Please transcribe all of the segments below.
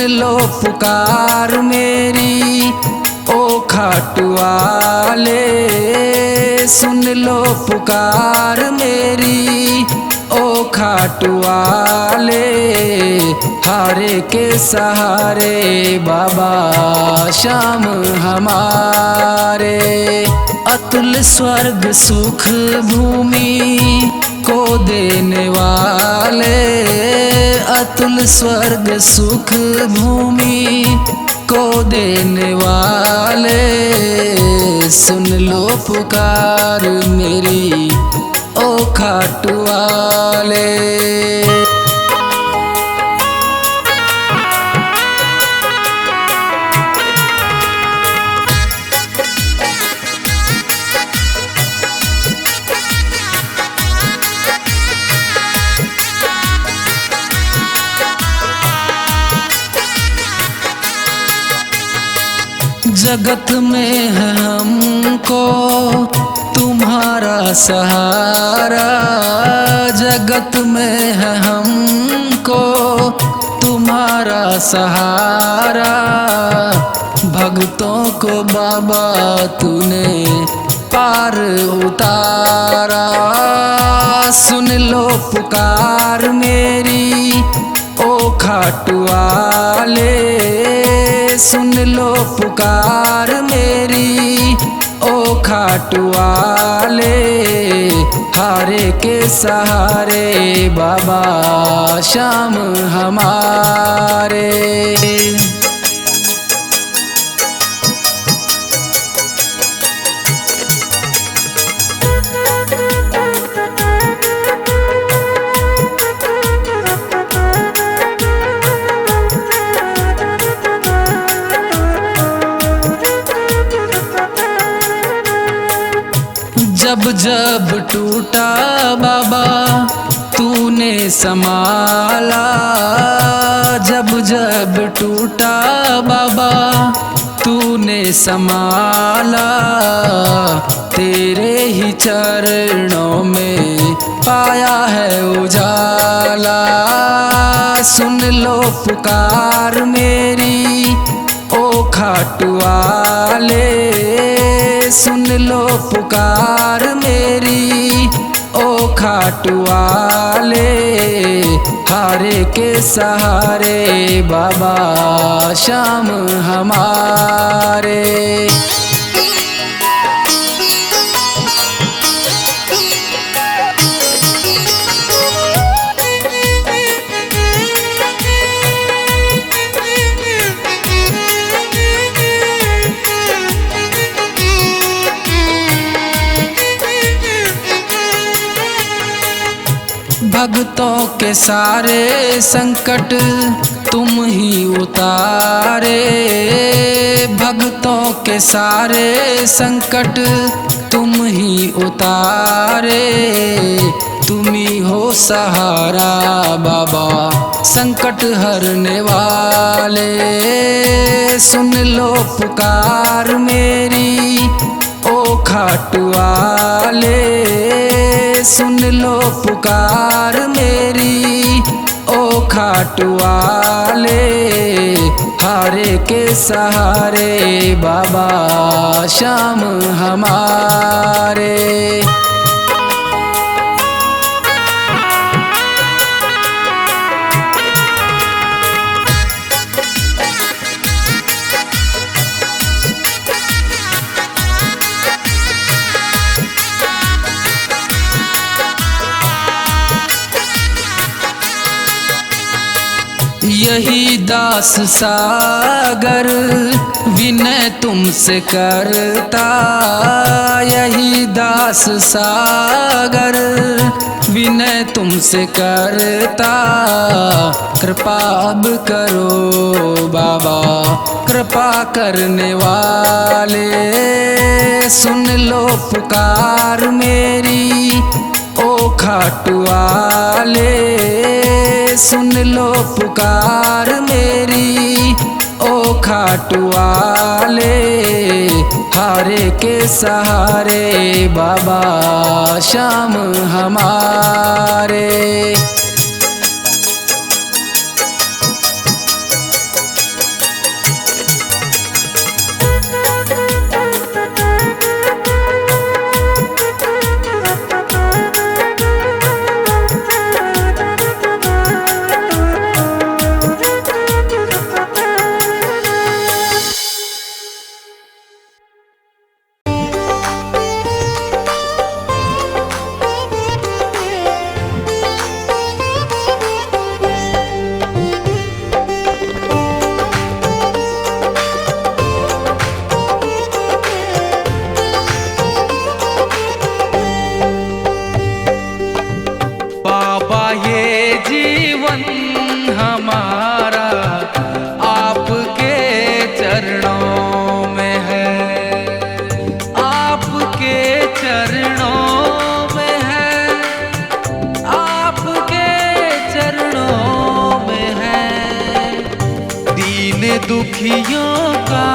लो पुकार मेरी ओ खाटू वाले, सुन लो पुकार मेरी ओ खाटू वाले। हारे के सहारे बाबा श्याम हमारे, अतुल स्वर्ग सुख भूमि को देने वाले, अतुल स्वर्ग सुख भूमि को देने वाले। सुन लो पुकार मेरी ओ खाटू वाले। जगत में है हमको तुम्हारा सहारा, जगत में है हमको तुम्हारा सहारा। भक्तों को बाबा तूने पार उतारा। सुन लो पुकार मेरी ओ खाटू वाले, सुन लो पुकार मेरी ओ खाटू वाले। हारे के सहारे बाबा श्याम हमारे। जब जब टूटा बाबा तूने संभाला, जब जब टूटा बाबा तूने संभाला। तेरे ही चरणों में पाया है उजाला। सुन लो पुकार मेरी ओ खाटू वाले, सुन लो पुकार मेरी ओ खाटू वाले। हारे के सहारे बाबा श्याम हमारे। भक्तों के सारे संकट तुम ही उतारे, भक्तों के सारे संकट तुम ही उतारे। तुम ही हो सहारा बाबा संकट हरने वाले। सुन लो पुकार मेरी ओ खाटू वाले, सुन लो पुकार मेरी ओ खाटू वाले। हारे के सहारे बाबा श्याम हमारे। यही दास सागर विनय तुमसे करता, यही दास सागर विनय तुमसे करता। कृपा अब करो बाबा कृपा करने वाले। सुन लो पुकार मेरी ओ खाटू वाले, सुन लो पुकार मेरी ओ खाटू वाले। हारे के सहारे बाबा श्याम हमारे। जीवन हमारा आपके चरणों में है, आपके चरणों में है, आपके चरणों में है। दीन दुखियों का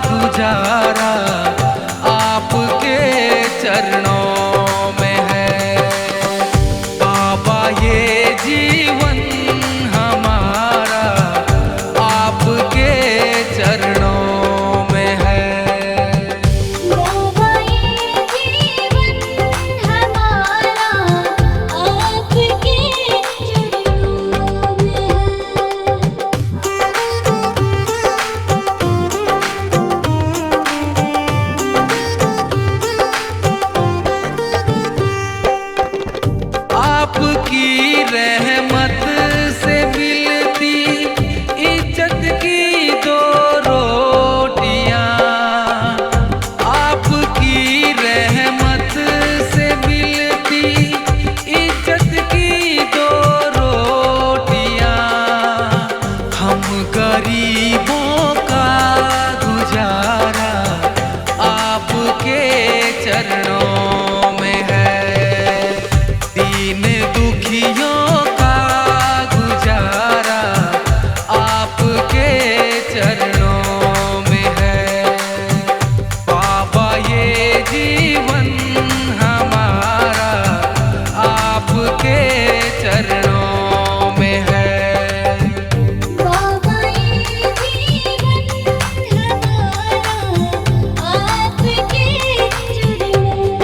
गुजारा आपके चरणों में है। बाबा ये जीवन हमारा आपके चरणों में है। बाबा ये जीवन हमारा आपके चरणों में आपकी रहमत से मिलती इज्जत की दो रोटियां, आपकी रहमत से मिलती इज्जत की दो रोटियां। हम गरीबों का गुजारा आपके चरणों में है। दीन दुखियों का गुजारा आपके चरणों में है। बाबा ये जीवन हमारा आपके चरणों में है। बाबा ये जीवन हमारा आपके चरणों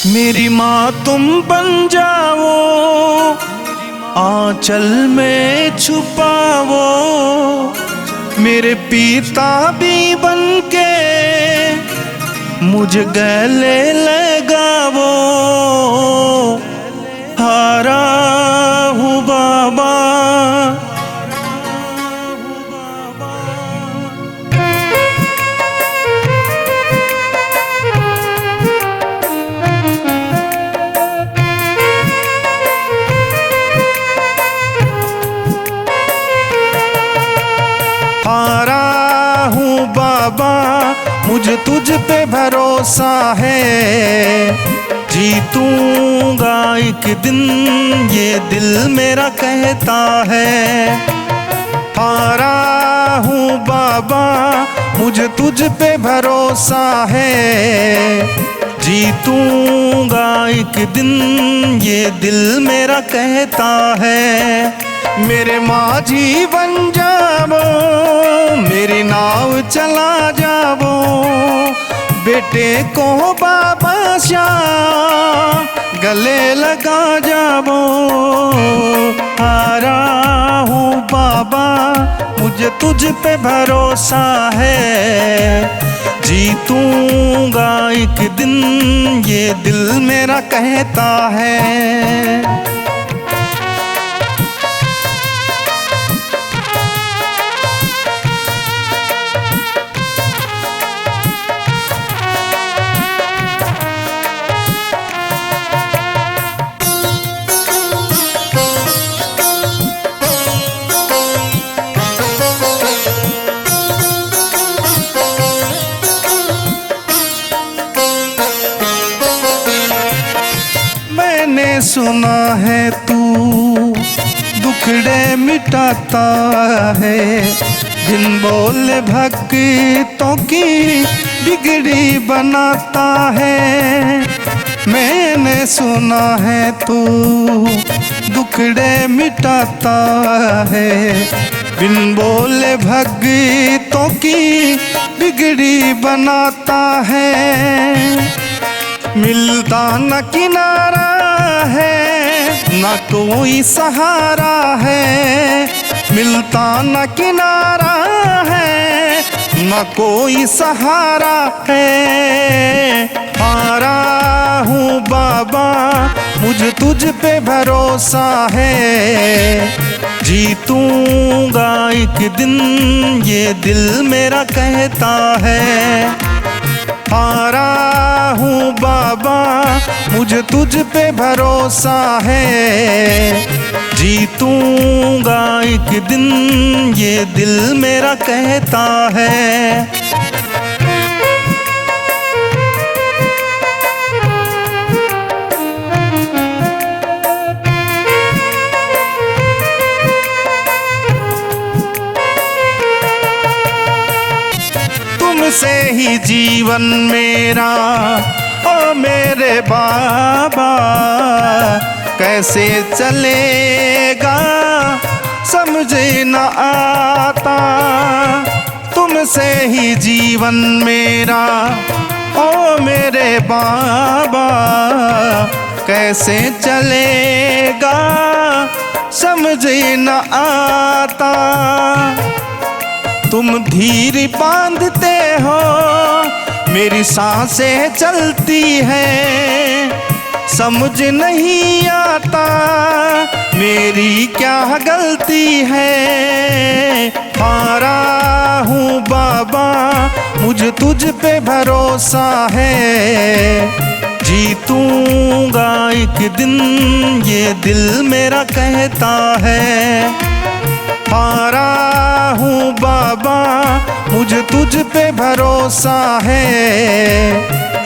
मेरी माँ तुम बन जाओ, आंचल में छुपाओ, मेरे पिता भी बन के मुझे गले लगाओ। हारा हूँ बाबा, हारा हूँ बाबा, मुझे तुझ पे भरोसा है। जीतूंगा एक दिन, ये दिल मेरा कहता है। हारा हूँ बाबा, मुझे तुझ पे भरोसा है। जीतूंगा एक दिन, ये दिल मेरा कहता है। मेरे माझी बन जावो, मेरी नाव चला जावो, बेटे को बाबा श्याम गले लगा जावो। हारा हूँ बाबा, मुझे तुझ पे भरोसा है। जीतूंगा एक दिन, ये दिल मेरा कहता है। मैंने सुना है तू दुखड़े मिटाता है, बिन बोले भक्तों की बिगड़ी बनाता है। मैंने सुना है तू दुखड़े मिटाता है, बिन बोले भक्तों की बिगड़ी बनाता है। मिलता न किनारा है, न कोई सहारा है। मिलता न किनारा है, न कोई सहारा है। हारा हूँ बाबा, मुझे तुझ पे भरोसा है। जीतूंगा एक दिन, ये दिल मेरा कहता है। हारा हूँ बाबा, मुझे तुझ पे भरोसा है। जीतूंगा एक दिन, ये दिल मेरा कहता है। तुमसे ही जीवन मेरा, ओ मेरे बाबा, कैसे चलेगा समझ न आता। तुमसे ही जीवन मेरा, ओ मेरे बाबा, कैसे चलेगा समझ न आता। तुम धीर बांधते हो, मेरी सांसें चलती हैं। समझ नहीं आता मेरी क्या गलती है। हारा हूँ बाबा, मुझे तुझ पे भरोसा है। जीतूंगा एक दिन, ये दिल मेरा कहता है। हारा हूँ बाबा, मुझे तुझ पे भरोसा है।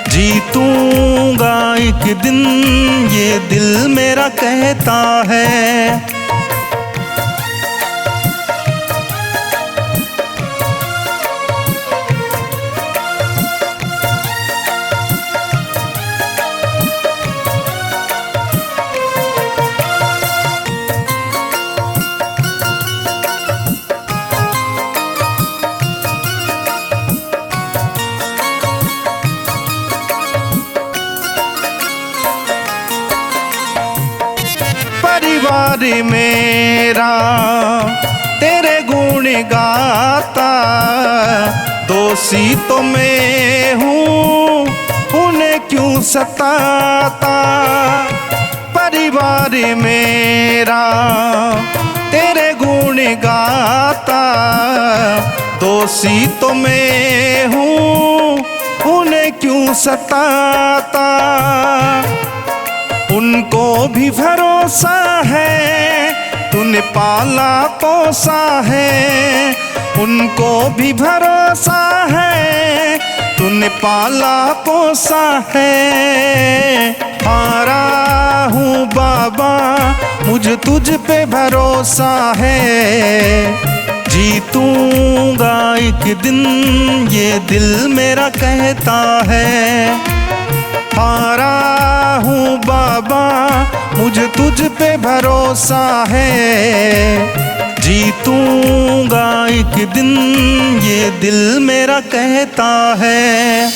जीतूंगा एक दिन, ये दिल मेरा कहता है। परिवार मेरा तेरे गुण गाता, दोषी तो मैं हूँ उन्हें क्यों सताता। परिवार मेरा तेरे गुण गाता, दोषी तो मैं हूँ उन्हें क्यों सताता। उनको भी भरोसा है तूने पाला पोसा है, उनको भी भरोसा है तूने पाला पोसा है। हारा हूँ बाबा मुझे तुझ पे भरोसा है, जीतूंगा एक दिन ये दिल मेरा कहता है। हारा हूँ बाबा मुझे तुझ पे भरोसा है, जीतूंगा एक दिन ये दिल मेरा कहता है।